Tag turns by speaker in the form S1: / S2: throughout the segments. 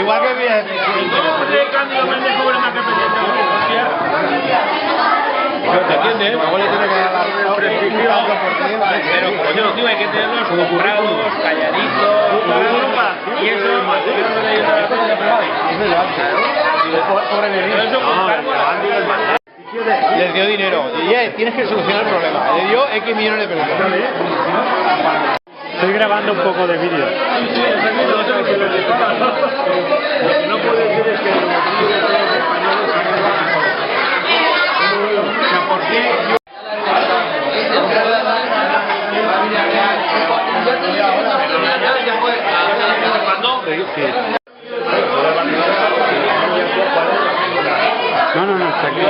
S1: igual que bien.
S2: ¿Cómo se cambia Méndez sobre una capelleta?
S1: ¿Te entiendes? Luego le tiene que dar la prestigio.
S2: Pero coño, tío, hay que tenerlos comprados, calladitos, y eso es más. Yo no le digo a la prensa, pero vale.
S1: Pobre Benito.
S2: Eso con cargo a la
S1: Les dio dinero. Y tienes que solucionar el problema. Le dio X millones de pesos.
S3: Estoy grabando un poco de vídeo.
S2: Lo que no puede ser es que los españoles o sea, ¿por qué?
S3: No, está aquí.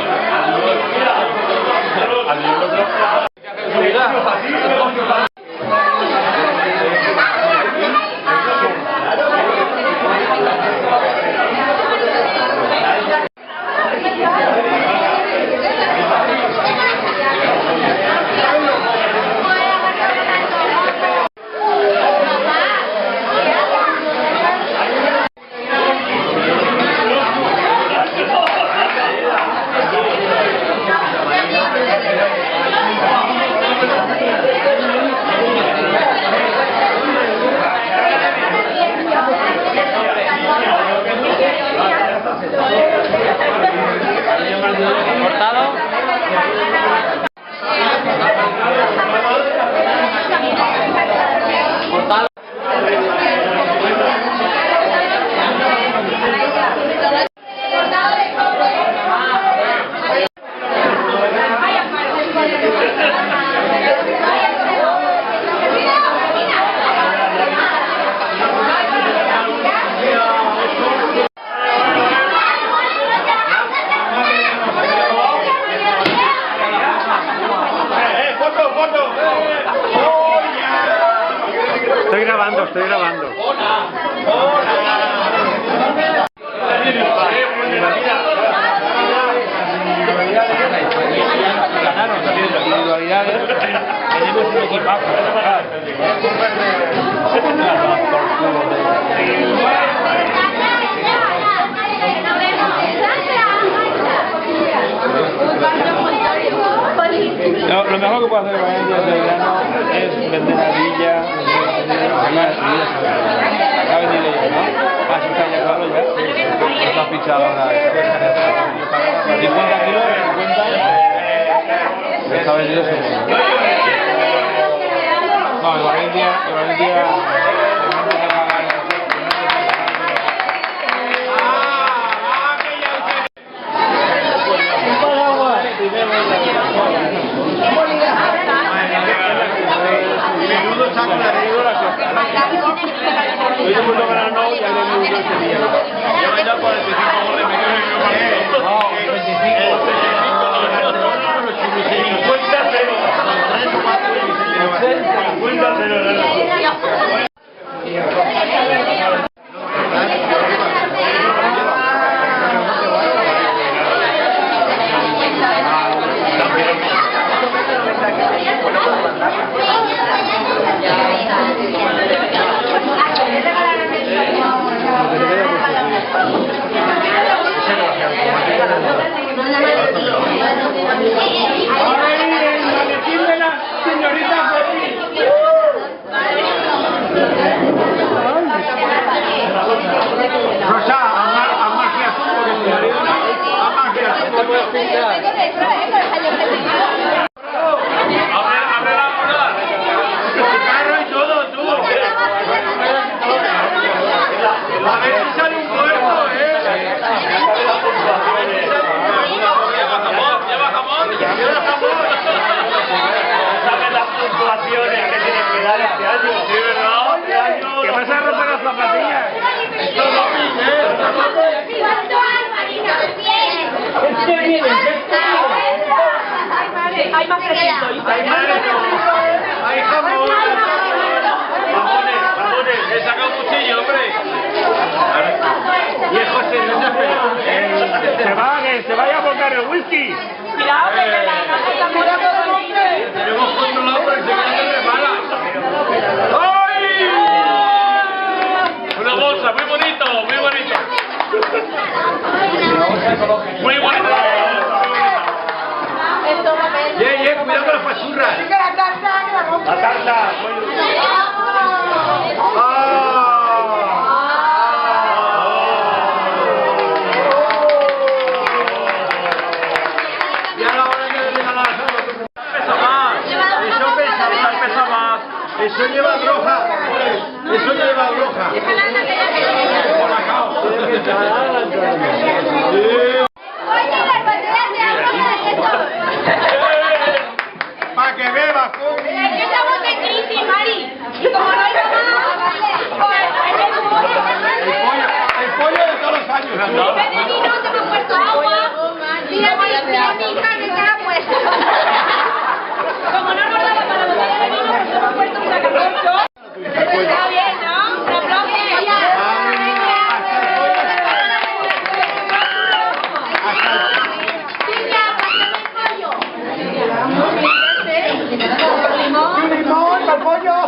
S3: Estoy grabando.
S1: Individualidades. Tenemos un equipazo. Lo mejor que puede hacer Valencia este verano es vender la villa, ha venido ya, ¿no? Más está ya claro ya. Está fichado ahora. 50 kilos, 50. Está vendido seguro. No, en Valencia.
S2: Menudo saco la de la costa. Hoy hemos logrado no y ahora hemos ido ese día. Yo me he dado 45 goles, me quedo en el partido. No, 25.
S4: 'Una bolsa, muy bonito, muy bonito.
S2: Muy bueno.
S1: Cuidado con las pachurras.
S2: La tarta.
S1: Eso lleva roja. Eso lleva roja. Para que beba,
S4: Estamos en crisis, Mari. Y como no hay mamá,
S1: el pollo de todos los años.
S4: Benedino se me ha puesto agua. Mira mi hija que se ha puesto. Como no nos daba para beber de vino, pues hemos puesto un sacacorcho. Está bien, ¿no? Un aplauso. Silvia, pásame el pollo.
S1: ¡Limón para el pollo!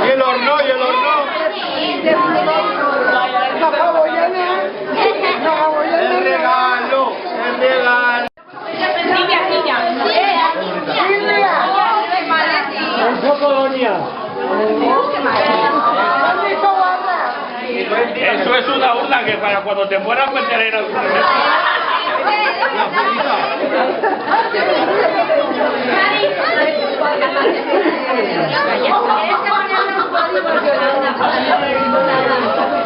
S1: Y el horno, y el horno. El regalo, el regalo.
S4: Silvia.
S3: Un poco, doña.
S2: Eso es una urna que para cuando te mueras meteré en el
S1: La felita.
S4: Mari.